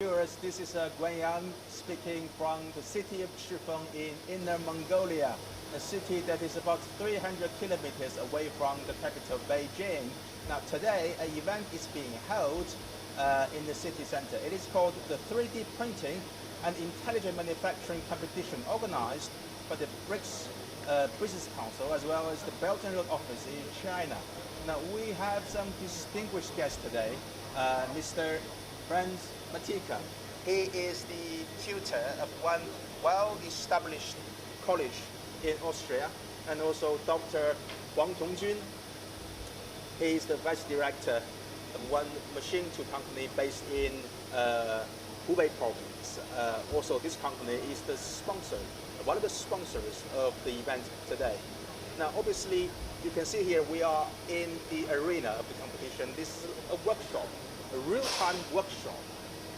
Viewers, this is Guan speaking from the city of Chifeng in Inner Mongolia, a city that is about 300 kilometers away from the capital Beijing. Now today, an event is being held in the city center. It is called the 3D Printing and Intelligent Manufacturing Competition, organized by the BRICS Business Council as well as the Belt and Road Office in China. Now we have some distinguished guests today, Mr. Franz Matika. He is the tutor of one well-established college in Austria, and also Dr. Huang Dongjun. He is the vice director of one machine tool company based in Hubei province. Also, this company is the sponsor, one of the sponsors of the event today. Now, obviously, you can see here we are in the arena of the competition. This is a workshop, a real-time workshop.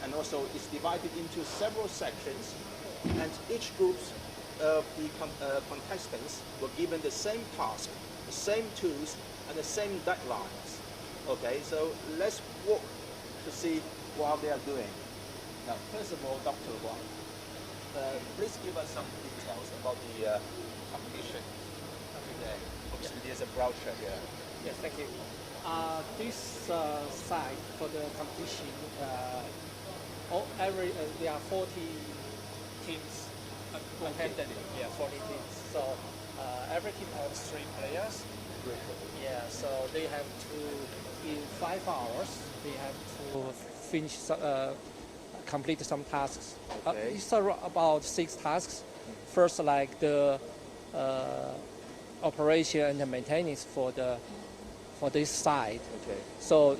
And also it's divided into several sections, and each group of the contestants were given the same task, the same tools, and the same deadlines. Okay, so let's walk to see what they are doing. Now, first of all, Dr. Guan, please give us some details about the competition today. Obviously, there's a brochure here. Yes, thank you. This site for the competition, there are 40 teams attended. Yeah, 40 teams. So every team has 3 players. Yeah, so they have to, in 5 hours, they have to finish, complete some tasks. Okay. It's about 6 tasks. First, like the operation and the maintenance for this site. Okay. So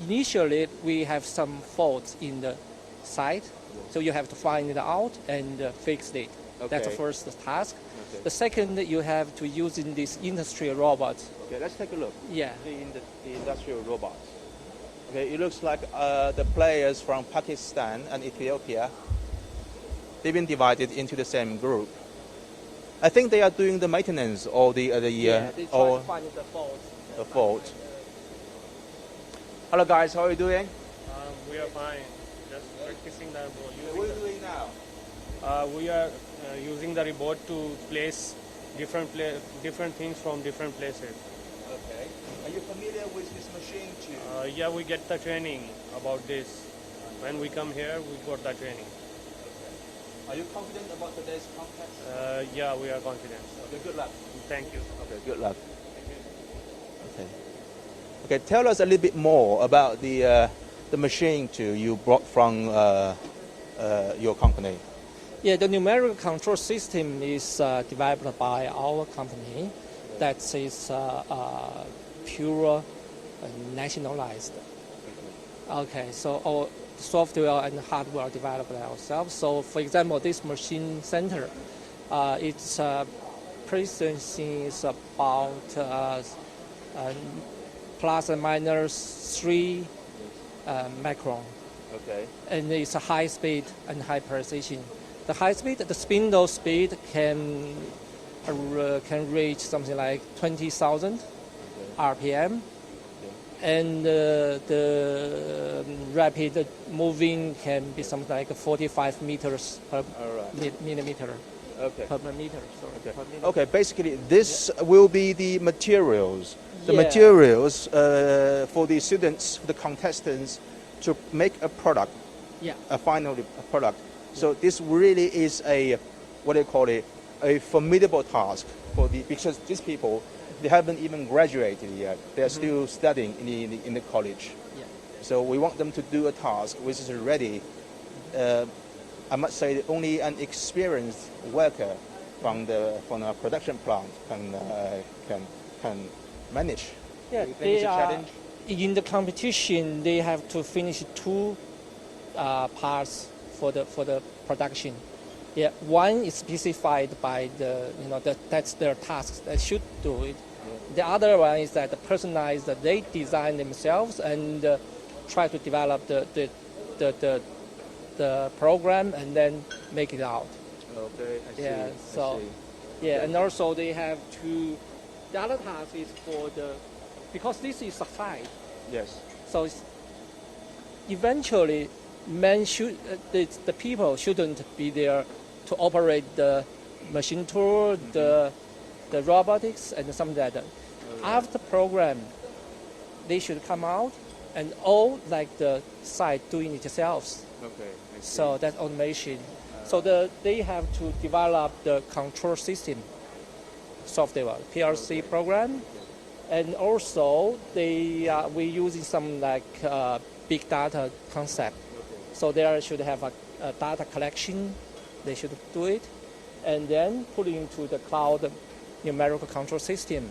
initially we have some faults in the site, so you have to find it out and fix it. Okay. That's the first task. Okay. The second, you have to use in this industrial robot. Okay, let's take a look. Yeah. The industrial robots. Okay, it looks like the players from Pakistan and Ethiopia, they've been divided into the same group. I think they are doing the maintenance or they try to find the fault. The fault. Hello guys, how are you doing? We are fine. Just practicing the robot. What are you doing now? We are using the robot to place different things from different places. Okay. Are you familiar with this machine too? Yeah, we get the training about this. When we come here, we got the training. Are you confident about today's contest? Yeah, we are confident. Okay, good luck. Thank you. Okay, good luck. Okay. Okay, tell us a little bit more about the machine tool you brought from your company. Yeah, the numerical control system is developed by our company. That is pure nationalized. Okay, so our software and hardware developed ourselves. So, for example, this machine center, its presence is about plus and minus 3 micron. Okay. And it's a high speed and high precision. The high speed, the spindle speed can reach something like 20,000 RPM. And the rapid moving can be something like 45 meters per millimeter. Okay. Per meter, sorry. Okay. Per millimeter. Okay, basically this will be the materials. The Yeah. materials for the students, the contestants, to make a product, Yeah. a final product. So this really is a, what do you call it, a formidable task for because these people, they haven't even graduated yet. They're still studying in the college. Yeah. So we want them to do a task which is ready. I must say that only an experienced worker from a production plant can manage. Yeah, Do you think they it's a are, challenge? in the competition, they have to finish 2 parts for the production. Yeah, one is specified by that's their task. They should do it. Yeah. The other one is that the personalized, that they design themselves and try to develop the program and then make it out. Okay, I see. Yeah, I so see. yeah, and also they have to. The other task is for because this is a site. Yes. So eventually, the people shouldn't be there to operate the machine tool, the robotics, and something like that. After program, they should come out and all like the site doing it themselves. Okay. I see. So that's automation. So they have to develop the control system software, PLC program, and also we're using some like big data concept. So they should have a data collection. They should do it, and then put it into the cloud numerical control system,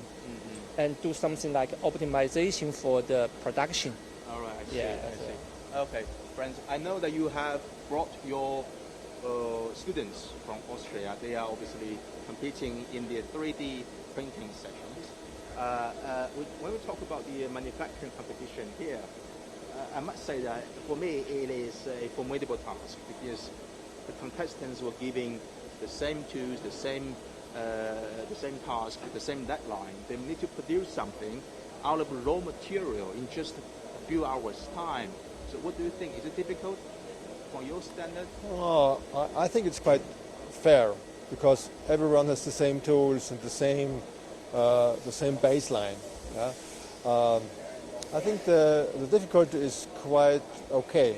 and do something like optimization for the production. All right. I see. Yeah. I see. Okay, friends. I know that you have brought your students from Austria. They are obviously competing in the 3D printing sessions. When we talk about the manufacturing competition here, I must say that for me it is a formidable task because the contestants were giving the same tools, the same task, the same deadline. They need to produce something out of raw material in just a few hours' time. So what do you think? Is it difficult from your standard? I think it's quite fair because everyone has the same tools and the same baseline. Yeah? I think the difficulty is quite okay.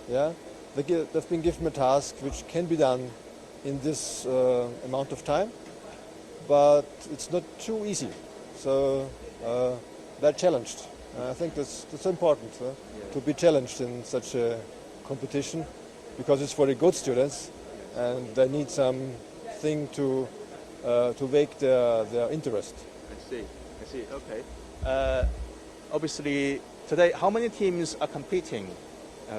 Yeah, they've been given a task which can be done in this amount of time, but it's not too easy. So they're challenged. I think that's important to be challenged in such a competition because it's for the good students and they need something to wake their interest. I see. Okay. Obviously, today, how many teams are competing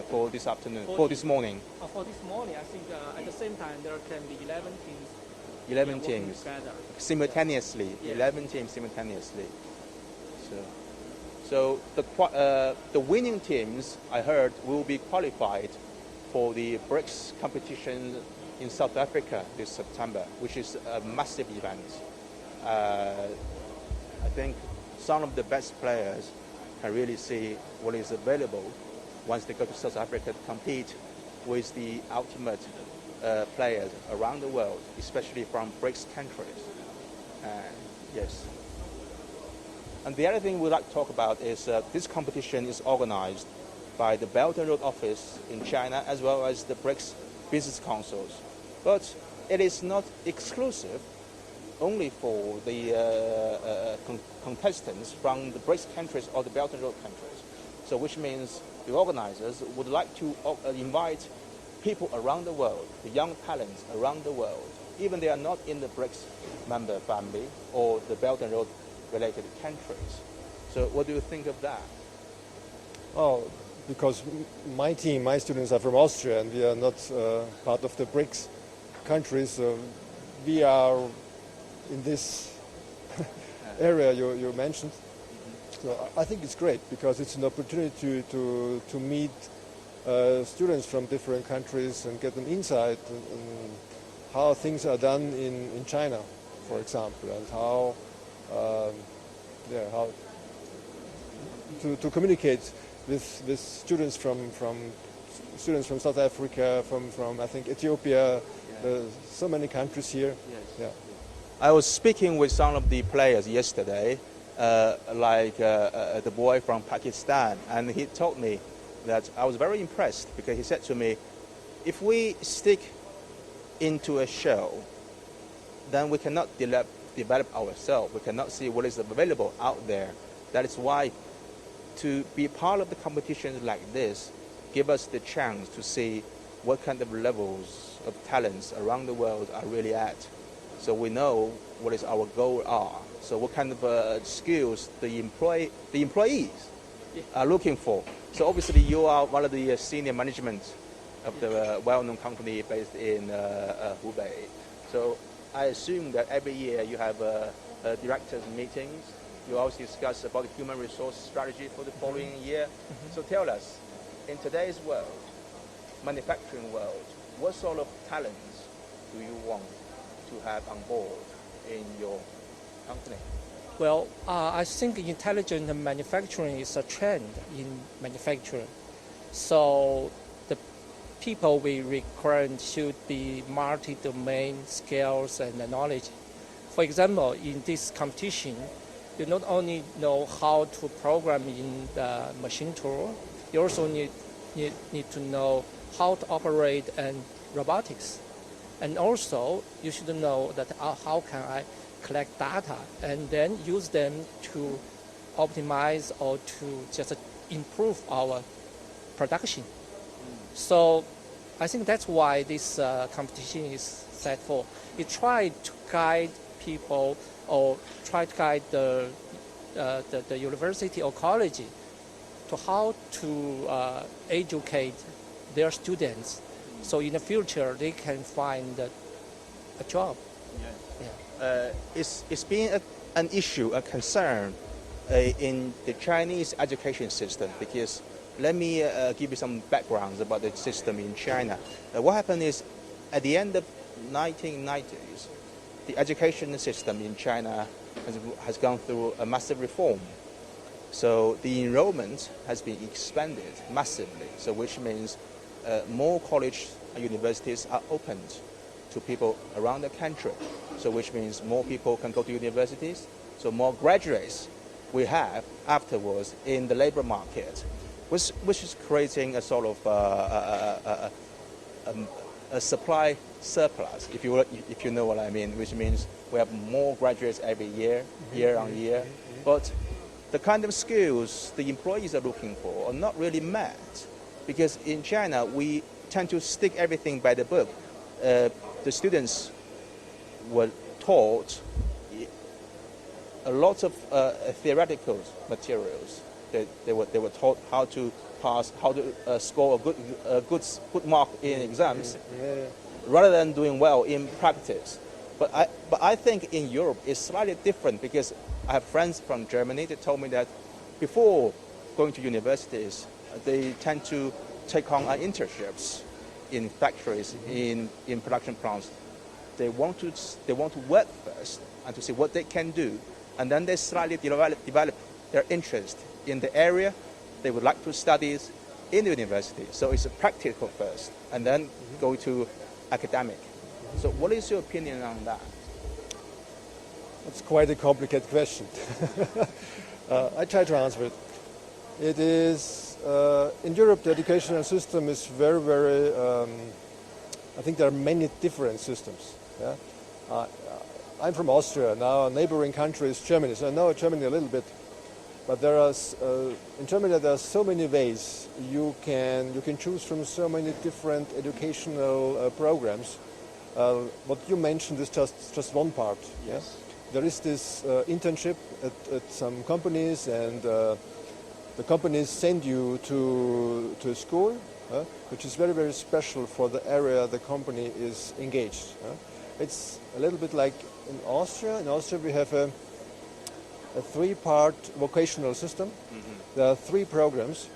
for this afternoon, for this morning? For this morning, I think at the same time there can be 11 teams. 11 teams together. Simultaneously. Yes. 11 teams simultaneously. So the winning teams, I heard, will be qualified for the BRICS competition in South Africa this September, which is a massive event. I think some of the best players can really see what is available once they go to South Africa to compete with the ultimate players around the world, especially from BRICS countries. Yes. And the other thing we'd like to talk about is this competition is organized by the Belt and Road Office in China as well as the BRICS Business Councils. But it is not exclusive only for the contestants from the BRICS countries or the Belt and Road countries. So which means the organizers would like to invite people around the world, the young talents around the world, even they are not in the BRICS member family or the Belt and Road related countries. So what do you think of that? Oh, because my students are from Austria and we are not part of the BRICS countries. So we are in this area you mentioned. So I think it's great because it's an opportunity to meet students from different countries and get them insight in how things are done in China, for example, and how to communicate with students from South Africa, from I think Ethiopia, so many countries here. Yes. Yeah. I was speaking with some of the players yesterday, like the boy from Pakistan, and he told me that I was very impressed because he said to me, if we stick into a show, then we cannot develop ourselves. We cannot see what is available out there. That is why to be part of the competitions like this give us the chance to see what kind of levels of talents around the world are really at. So we know what is our goal are. So what kind of skills the employees are looking for. So obviously you are one of the senior management of the well-known company based in Hubei. So I assume that every year you have directors meetings. You also discuss about the human resource strategy for the following year. So tell us, in today's world, manufacturing world, what sort of talents do you want to have on board in your company? Well, I think intelligent manufacturing is a trend in manufacturing. So the people we recruit should be multi-domain skills and knowledge. For example, in this competition, you not only know how to program in the machine tool, you also need to know how to operate in robotics. And also, you should know that how can I collect data and then use them to optimize or to just improve our production. So I think that's why this competition is set for. It tried to guide people or try to guide the university or college to how to educate their students, so in the future they can find a job. It's been an issue, a concern in the Chinese education system, because let me give you some backgrounds about the system in China. What happened is, at the end of 1990s, the education system in China has gone through a massive reform. So the enrollment has been expanded massively, so which means more college and universities are opened to people around the country. So which means more people can go to universities, so more graduates we have afterwards in the labor market, which is creating a sort of a supply surplus, if you know what I mean, which means we have more graduates every year, year on year, but the kind of skills the employees are looking for are not really met, because in China we tend to stick everything by the book. The students were taught a lot of theoretical materials. They were taught how to pass, how to score a good mark in exams, rather than doing well in practice. But I think in Europe it's slightly different, because I have friends from Germany that told me that before going to universities, they tend to take on internships in factories, in production plants. They want to work first and to see what they can do, and then they slightly develop their interest in the area they would like to study in the university. So it's a practical first, and then go to academic. So what is your opinion on that? It's quite a complicated question. I try to answer it. It is, in Europe, the educational system is very, very, I think there are many different systems. Yeah? I'm from Austria. Now a neighboring country is Germany, so I know Germany a little bit. But there are, in Germany there are so many ways you can choose from, so many different educational programs. What you mentioned is just one part. Yes. Yeah? There is this internship at some companies, and the companies send you to a school, which is very, very special for the area the company is engaged. It's a little bit like in Austria. In Austria we have a three-part vocational system. There are three programs.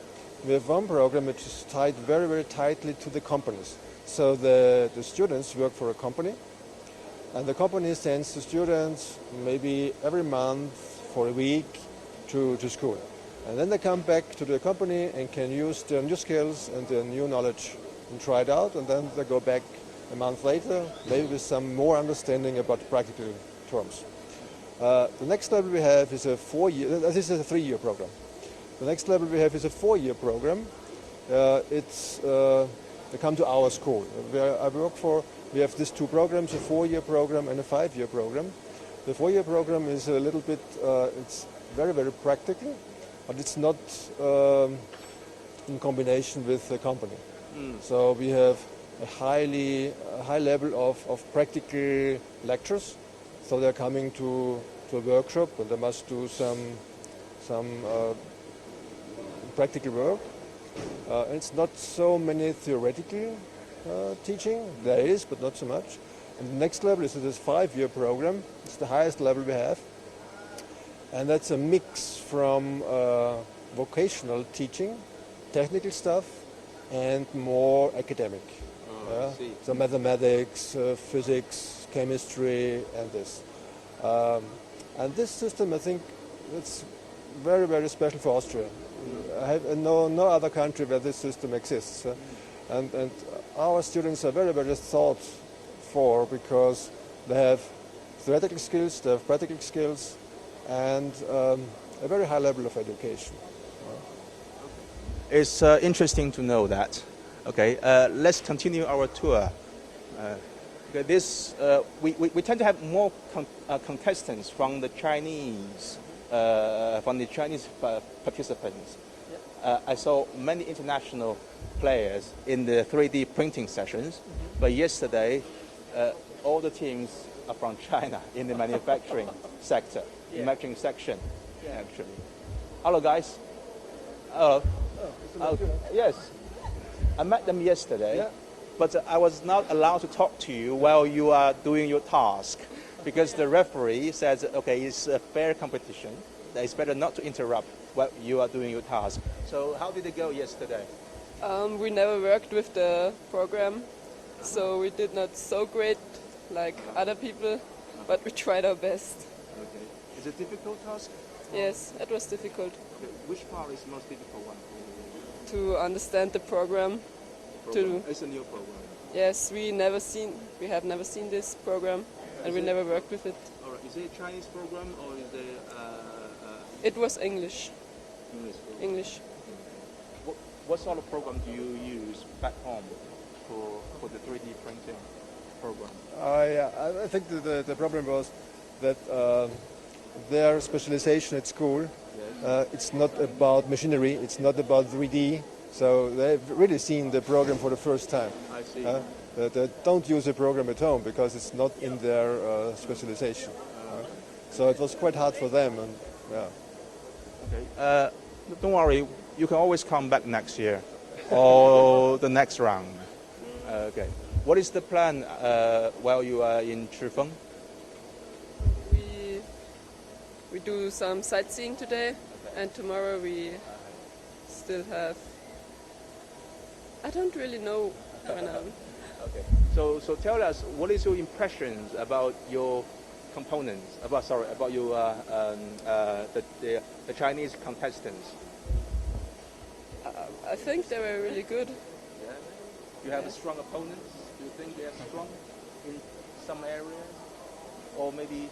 We have one program which is tied very, very tightly to the companies. So the students work for a company, and the company sends the students maybe every month for a week to school. And then they come back to the company and can use their new skills and their new knowledge and try it out, and then they go back a month later, maybe with some more understanding about practical terms. The next level we have is a 4-year, this is a 3-year program. The next level we have is a 4-year program. They come to our school. Where I work for, we have these two programs, a 4-year program and a 5-year program. The 4-year program is a little bit, it's very, very practical, but it's not in combination with the company. So we have a high level of practical lectures. So they're coming to a workshop, and they must do some practical work. It's not so many theoretical teaching. There is, but not so much. And the next level is this 5-year program. It's the highest level we have. And that's a mix from vocational teaching, technical stuff, and more academic. So mathematics, physics, chemistry, and this. And this system, I think, it's very, very special for Austria. I have no other country where this system exists. And our students are very, very thought for because they have theoretical skills, they have practical skills, and a very high level of education. It's interesting to know that. Okay, let's continue our tour. Okay, we tend to have more contestants from the Chinese participants. I saw many international players in the 3D printing sessions, but yesterday all the teams are from China in the manufacturing sector, manufacturing section, actually. Hello, guys. Hello. Yes, I met them yesterday, but I was not allowed to talk to you while you are doing your task because the referee says, okay, it's a fair competition. It's better not to interrupt while you are doing your task. So how did it go yesterday? We never worked with the program, so we did not so great like other people, but we tried our best. Okay. Is it a difficult task? Yes, it was difficult. Okay. Which part is the most difficult one? To understand the program. It's a new program. Yes, we have never seen this program, and we never worked with it. All right. Is it a Chinese program or is it? It was English. English. What sort of program do you use back home for the 3D printing program? I think the problem was that their specialization at school, it's not about machinery, it's not about 3D, so they've really seen the program for the first time. I see. They don't use the program at home because it's not in their specialization. So it was quite hard for them. And, Okay. Don't worry, you can always come back next year or the next round. Okay. What is the plan while you are in Chifeng? We do some sightseeing today, and tomorrow we still have. I don't really know right now. Okay. So tell us, what is your impressions about your components? About your the Chinese contestants. I think they were really good. Yeah. You have strong opponents. Do you think they are strong in some areas, or maybe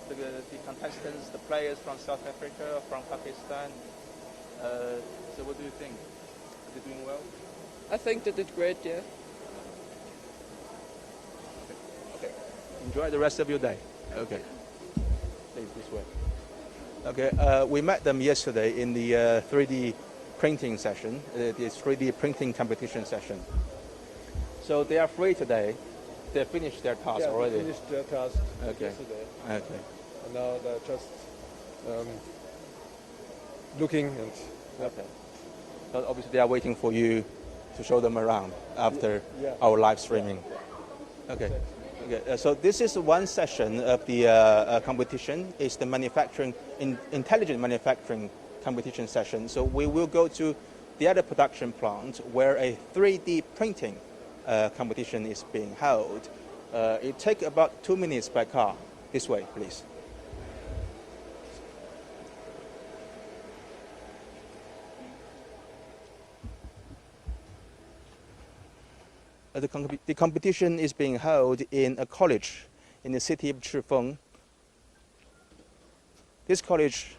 the contestants, the players from South Africa, from Pakistan? So what do you think? Are they doing well? I think they did great. Yeah. Okay. Enjoy the rest of your day. Okay. Please, this way. Okay. We met them yesterday in the 3D printing session, the 3D printing competition session. So they are free today. They finished their task already. They finished their task yesterday. Okay. And now they're just looking and. Okay. But obviously, they are waiting for you to show them around after our live streaming. Okay. Okay. So this is one session of the competition. It's the intelligent manufacturing competition session. So we will go to the other production plant where a 3D printing competition is being held. It takes about 2 minutes by car. This way, please. The competition is being held in a college in the city of Chifeng. This college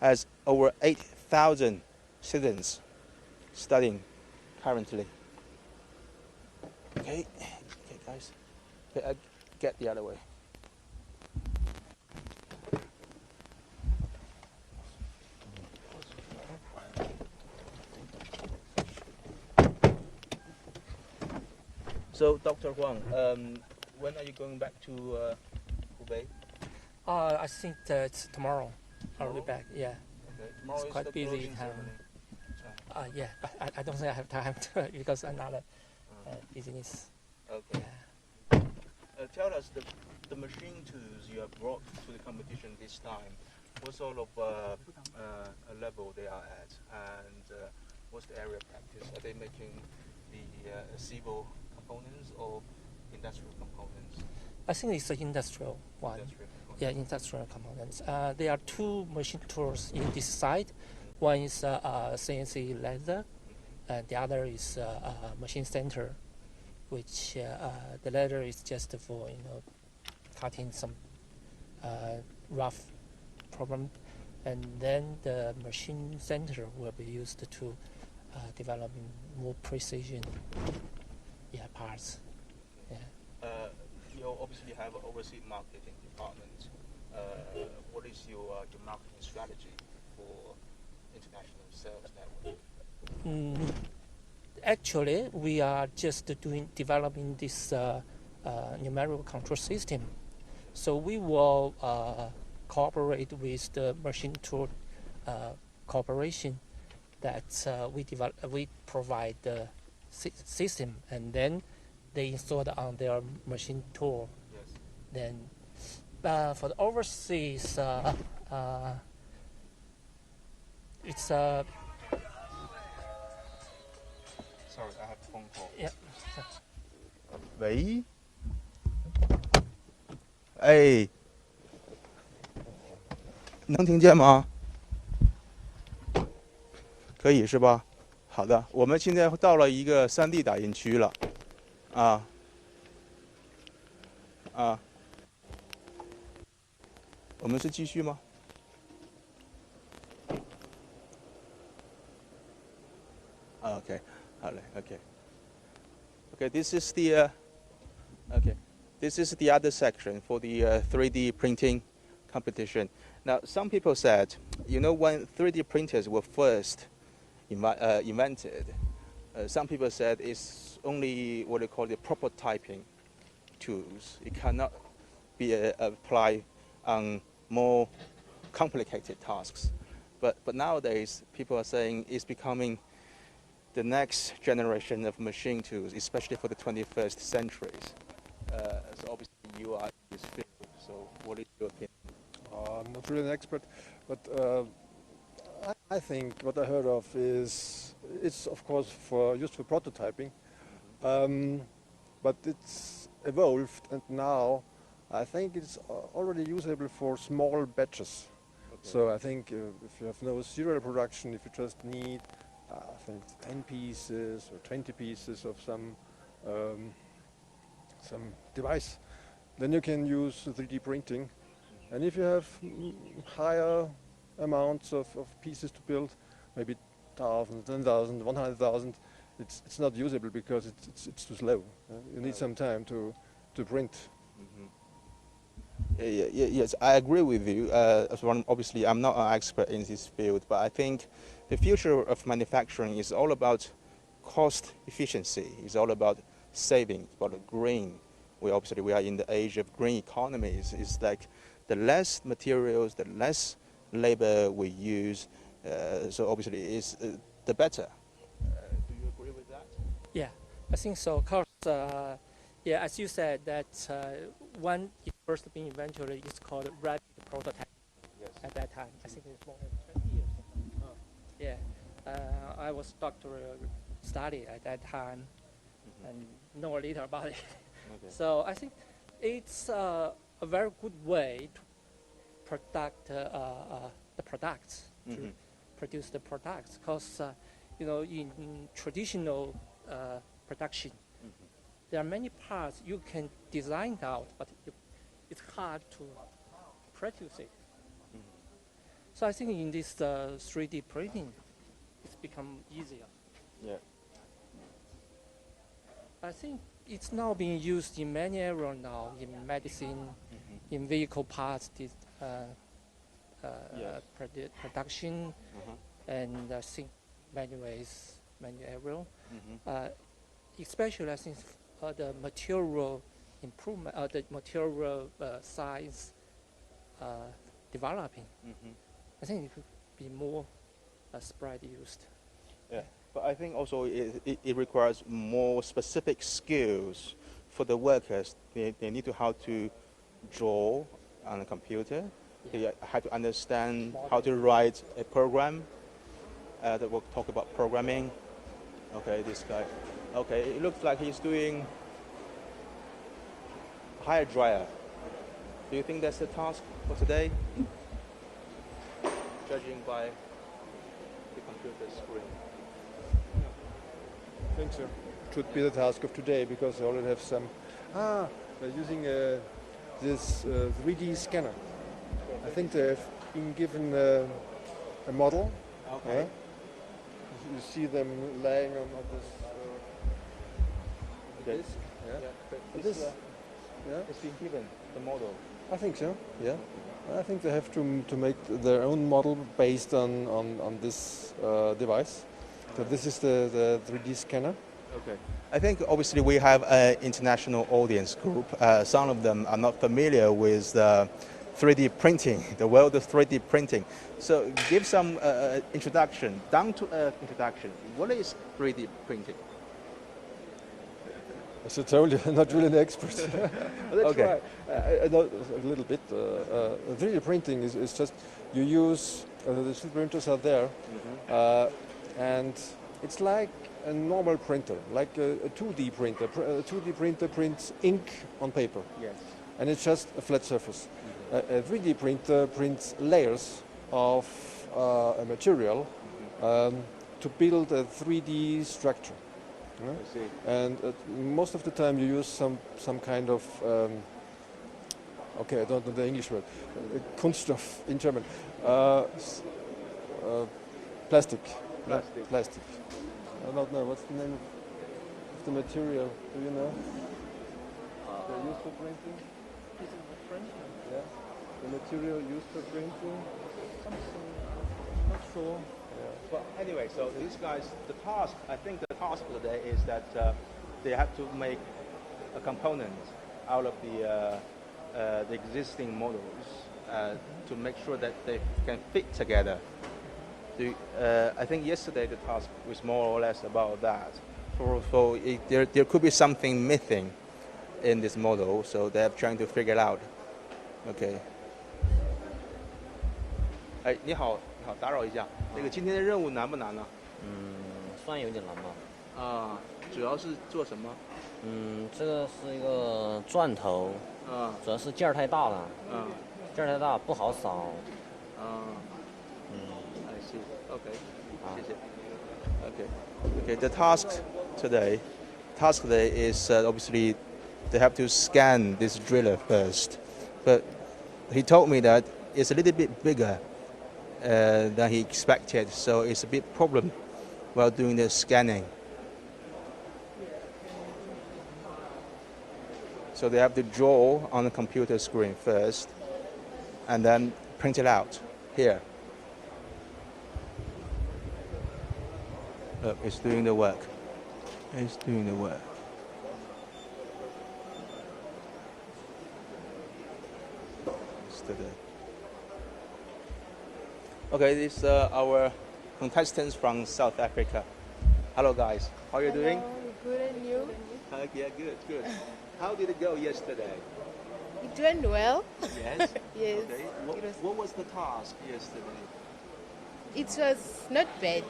has over 8,000 students studying currently. Okay, guys. Okay, get the other way. So, Dr. Huang, when are you going back to Hubei? I think that's tomorrow. I'll be back. Yeah. Okay. Tomorrow It's is quite the busy closing time. ceremony. Yeah, I don't think I have time to because another business. Okay. Tell us the machine tools you have brought to the competition this time. What sort of level they are at, and what's the area of practice? Are they making the civil components or industrial components? I think it's the industrial one. Industrial components. Yeah, industrial components. There are two machine tools in this side. One is CNC laser, and the other is machine center, which the laser is just for cutting some rough problem, and then the machine center will be used to develop more precision parts. Yeah. You obviously have an overseas marketing department. What is your marketing strategy for international sales network? Actually, we are just developing this numerical control system. So we will cooperate with the machine tool corporation that we provide the system, and then they install it on their machine tool. Yes. Then for the overseas, it's Sorry, I have a phone call. yeah. 喂，哎，能听见吗？可以是吧？好的，我们现在到了一个3D 打印区了，我们是继续吗？ Okay, okay. This is the this is the other section for the 3D printing competition. Now, some people said, when 3D printers were first invented, some people said it's only what they call the prototyping tools. It cannot be applied on more complicated tasks. But nowadays, people are saying it's becoming the next generation of machine tools, especially for the 21st centuries. So obviously you are in this field, so what is your opinion? I'm not really an expert, but I think what I heard of is it's of course used for prototyping, but it's evolved, and now I think it's already usable for small batches. Okay. So I think if you have no serial production, if you just need I think 10 pieces or 20 pieces of some device, then you can use 3D printing. And if you have higher amounts of pieces to build, maybe 1,000, 10,000, 100,000, it's not usable because it's too slow. You need some time to print. Mm-hmm. Yes, I agree with you. Obviously, I'm not an expert in this field, but I think the future of manufacturing is all about cost efficiency. It's all about saving, it's about green. We are in the age of green economies. It's like the less materials, the less labor we use. So obviously, it's the better. Do you agree with that? Yeah, I think so. Of course, yeah, as you said, that when it first being invented, it's called rapid prototype. Yes. At that time, I think it's more than 20 years. Yeah, I was doctoral study at that time, and know a little about it. Okay. So I think it's a very good way to product the products, to produce the products, because in traditional production, there are many parts you can design out, but it's hard to produce it. So I think in this 3D printing, it's become easier. Yeah. I think it's now being used in many areas now, in medicine, in vehicle parts, production, and I think many ways, many areas. Especially I think the material improvement, the material science developing. I think it could be more spread used. Yeah, but I think also it requires more specific skills for the workers. They need to how to draw on a computer. They have to understand how to write a program. That will talk about programming. Okay, this guy. Okay, it looks like he's doing hair dryer. Do you think that's the task for today? Judging by computer screen. I think so. It should be the task of today because they already have some. They're using this 3D scanner. I think they've been given a model. Okay. You see them laying on this. This. Yeah. But This. Yeah. it's been given the model. I think so. Yeah. I think they have to make their own model based on this device. So this is the 3D scanner. Okay. I think obviously we have an international audience group. Some of them are not familiar with 3D printing, the world of 3D printing. So give some introduction, down to earth introduction. What is 3D printing? As I told you, I'm not really an expert. That's Okay. I know a little bit. 3D printing is just you use the 3D printers are there, and it's like a normal printer, like a 2D printer. A 2D printer prints ink on paper, Yes. and it's just a flat surface. A 3D printer prints layers of a material to build a 3D structure. I see. And most of the time you use some kind of okay, I don't know the English word, Kunststoff in German, plastic. Plastic. Plastic. I don't know what's the name of the material. Do you know? The used for printing. Yeah. The material used for printing. Something. I'm not sure. But anyway, so these guys, I think the task for today is that they have to make a component out of the existing models to make sure that they can fit together. I think yesterday the task was more or less about that. So there could be something missing in this model, so they're trying to figure it out. Okay. 哎，你好，打扰一下，那个今天的任务难不难呢？算有点难吧。啊，主要是做什么？这个是一个钻头，主要是件儿太大了，件儿太大不好扫。I see. Okay. 谢谢。Okay. The task today is obviously they have to scan this driller first, but he told me that it's a little bit bigger than he expected, so it's a bit problem while doing the scanning. So they have to draw on the computer screen first and then print it out here. Look, it's doing the work. It's doing the work. Yesterday. Okay, this is our contestants from South Africa. Hello guys, how are you doing? Good, and you? Yeah, good. How did it go yesterday? It went well. Yes? Yes. Okay. What was the task yesterday? It was not bad.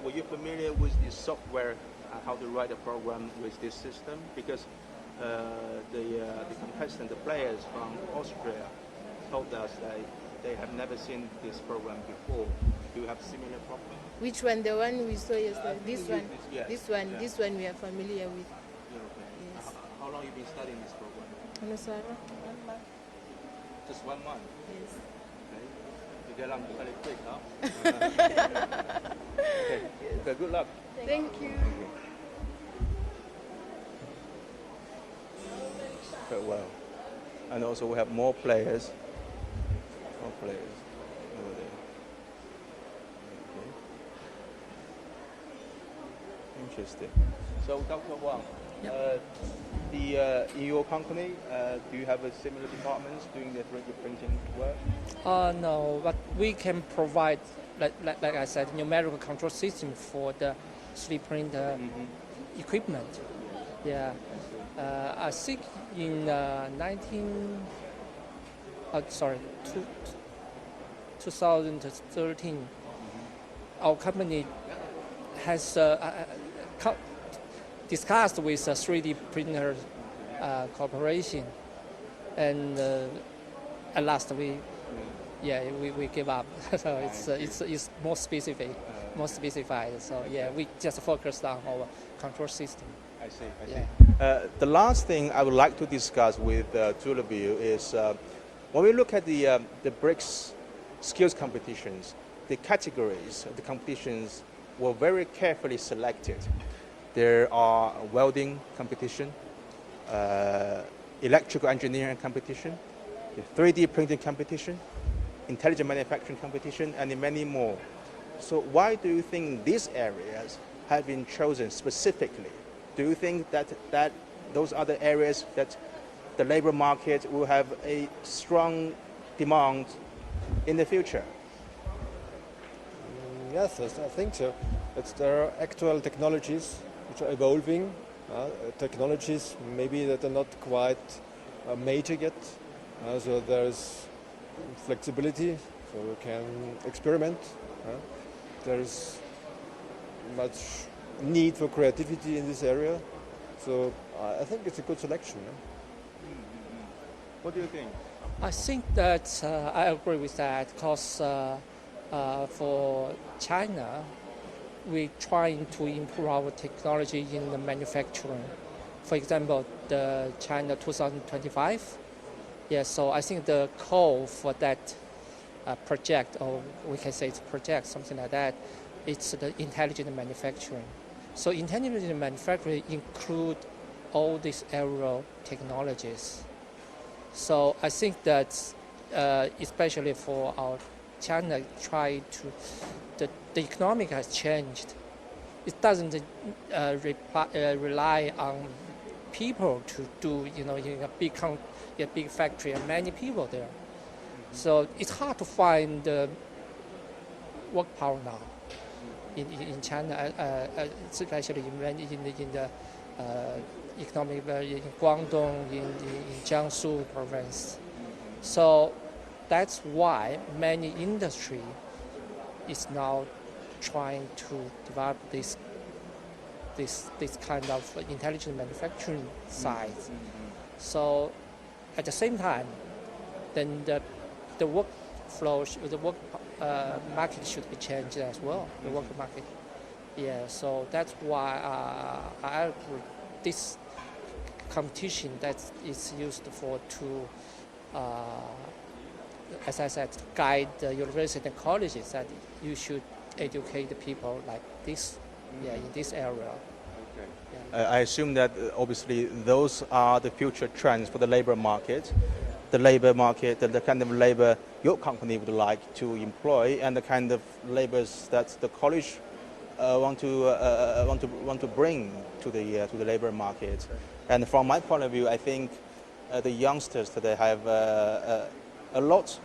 Were you familiar with the software, how to write a program with this system? Because the contestant, the players from Austria told us that they have never seen this program before. Do you have similar problem? Which one? The one we saw yesterday? This one? Yes. This one we are familiar with. Okay. Yes. How long have you been studying this program? No, sir. 1 month. Just 1 month. Yes. Okay. You get along very quick, huh? Okay. Good luck. Thank you. Very well. And also we have more players. Over there. Okay. Interesting. So, Dr. Wang, in your company, do you have a similar departments doing the 3D printing work? No, but we can provide, like I said, numerical control system for the 3D printer equipment. Yeah. I think in 2013, our company has discussed with a 3D printer corporation, and at last we yeah, we give up. So it's more specific, more specified. So yeah, we just focused on our control system. I see. Yeah. The last thing I would like to discuss with two of you is when we look at the BRICS Skills Competitions, the categories of the competitions were very carefully selected. There are welding competition, electrical engineering competition, the 3D printing competition, intelligent manufacturing competition, and many more. So why do you think these areas have been chosen specifically? Do you think that those are the areas that the labor market will have a strong demand in the future? Yes, I think so. There are actual technologies which are evolving, technologies maybe that are not quite major yet. So there's flexibility, so we can experiment. There's much need for creativity in this area. So I think it's a good selection. What do you think? I think that I agree with that because for China, we're trying to improve our technology in the manufacturing. For example, the China 2025. Yeah, so I think the call for that project, or we can say it's a project, something like that, it's the intelligent manufacturing. So intelligent manufacturing include all these aerial technologies. So I think that especially for our China, the economic has changed. It doesn't rely on people to do, in a big factory and many people there. So it's hard to find work power now in China, especially in the economic, in Guangdong, in Jiangsu province. So that's why many industry is now trying to develop this kind of intelligent manufacturing side. So at the same time, then the workflow, the work market should be changed as well. The work market, yeah. So that's why I agree. This competition that is used to, as I said, guide the university and colleges that you should educate the people like this, yeah, in this area. Okay. Yeah. I assume that obviously those are the future trends for the labor market. The labor market, the kind of labor your company would like to employ, and the kind of labors that the college want to bring to the labor market. And from my point of view, I think the youngsters today have a lot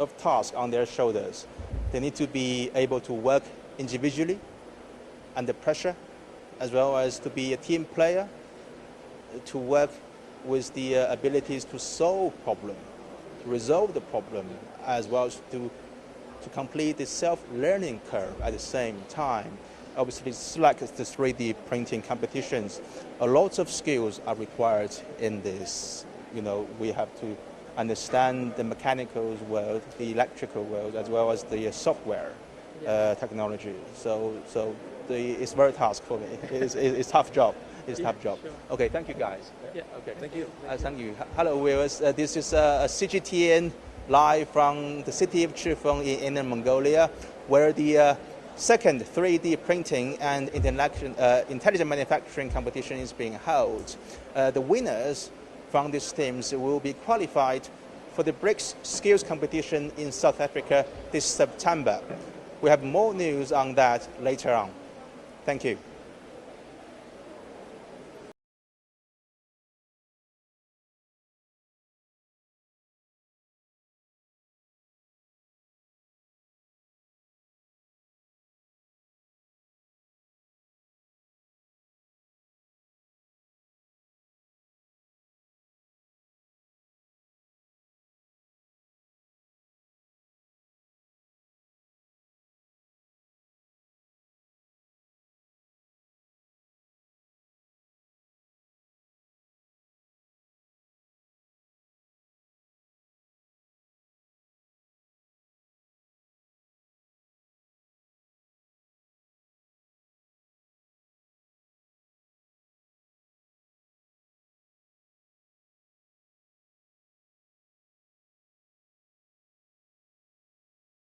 of tasks on their shoulders. They need to be able to work individually under pressure, as well as to be a team player, to work with the abilities to solve problem, to resolve the problem, as well as to complete the self-learning curve at the same time. Obviously, it's like the 3D printing competitions. A lot of skills are required in this. We have to understand the mechanical world, the electrical world, as well as the software technology. So it's very task for me. It's tough job. It's a tough job. Sure. Okay, thank you guys. Yeah. Okay, thank you. Thank you. Hello, viewers. This is CGTN live from the city of Chifeng in Inner Mongolia, where the second 3D printing and intelligent manufacturing competition is being held. The winners from these teams will be qualified for the BRICS Skills Competition in South Africa this September. We have more news on that later on. Thank you.